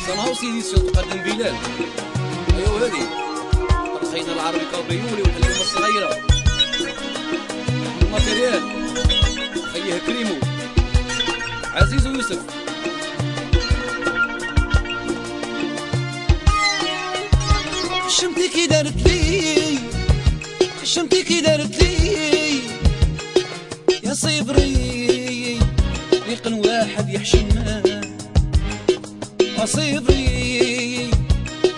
صنعوا سيدي تقدم بلال. ايوا هذه خينا العربي كابيولي والحليمه الصغيره الماتيريال خيه كريمو عزيز ويوسف. شمتي كي دارت لي، شمتي كي دارت لي يا صبري ريق واحد يحشمها. صبري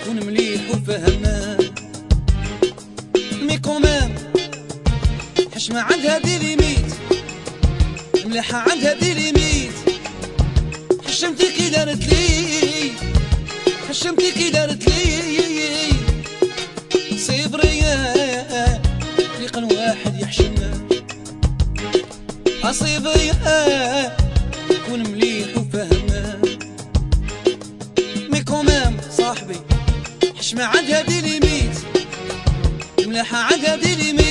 كون مليح وفهمان مي كومان حشمة عندها دي ليميت، مليحة عندها دي ليميت. حشمتي كي دارت لي، حشمتي كي دارت لي صبري ريق واحد يحشمها. صبري كون مليح وفهمان مي كومان صاحبي حشمة عندها دي ليميت، مليحة عندها دي ليميت.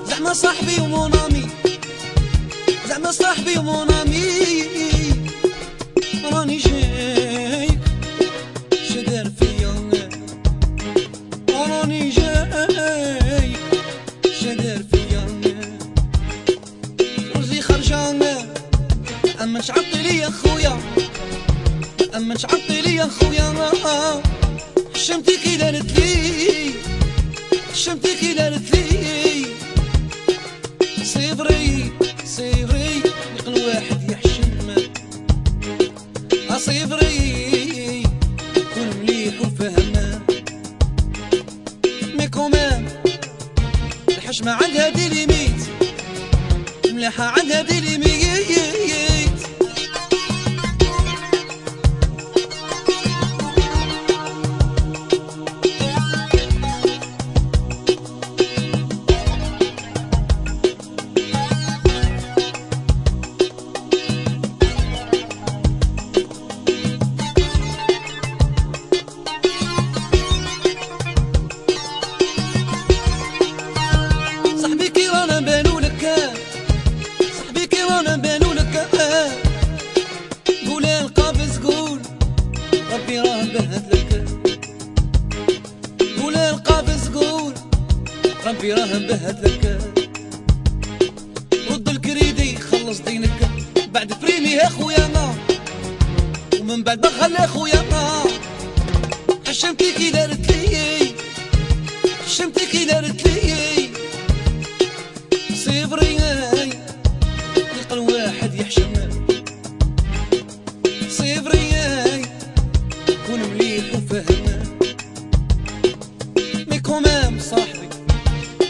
زعما صاحبي ومونامي، زعما صاحبي ومونامي راني جايك شدار فيا، راني جايك شدار فيا. رزقي خرجان اما نشعطي لي يا خويا، اما نشعطي لي يا خويا. حشمتي كي دارت لي، حشمتي كي دارت لي صبري صبري يقل واحد يحشم. صبري كون مليح وفهمان مي كومان الحشمة عندها دي ليميت، مليحة عندها دي ليميت. صاحبي كي رانا بانو لك، صاحبي كي رانا بانو لك. قول القابس قول ربي راه بهت لك، قول القابس قول ربي راه بهت لك. رد الكريدي خلص دينك بعد فريمي يا خويا ما، ومن بعد بخل يا خويا ما. حشمتي كي دارت لي، حشمتي كي دارت لي صبري يقل واحد يحشم. صبري كون مليح وفهمان مي كومان صاحبي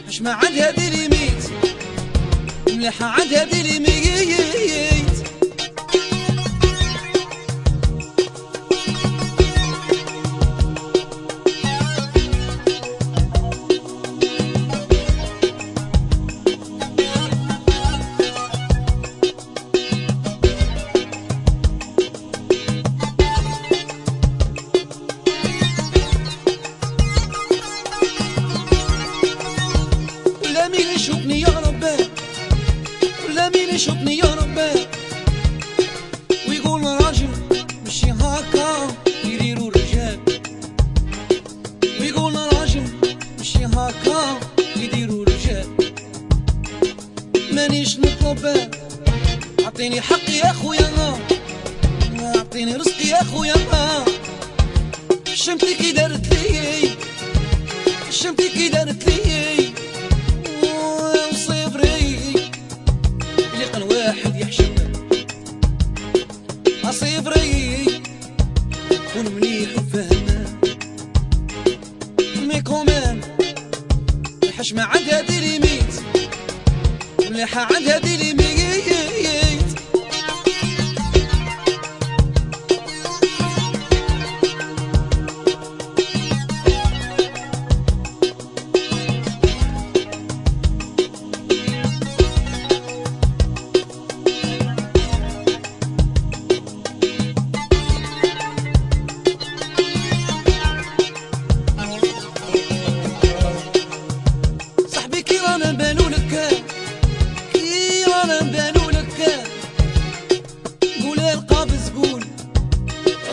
حشمة عندها دي ليميت، مليحة عندها دي ليميت. ولا مين يشوفني يا ربي، ولا مين يشوفني يا ربي ويقول راجل مشي هاكا يديروا الرجال، ويقول راجل مشي هاكا يديروا الرجال. مانيش نطلب اعطيني حقي يا خويا، اعطيني رزقي يا خويا. حشمتي كي دارت لي، حشمتي كي دارت لي صبري يقل واحد يحشم. صبري كون مليح وفهمان مي كومان الحشمة عندها دي ليميت، مليحة عندها دي ليميت.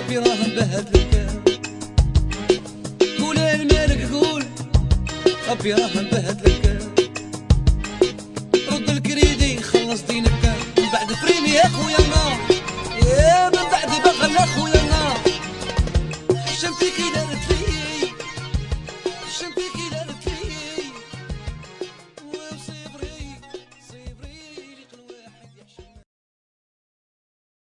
ربي راه مبهد لك. قول المالك قول ربي راه مبهد لك. رد الكريدي خلص دينك من بعد فريمي يا خويا. يا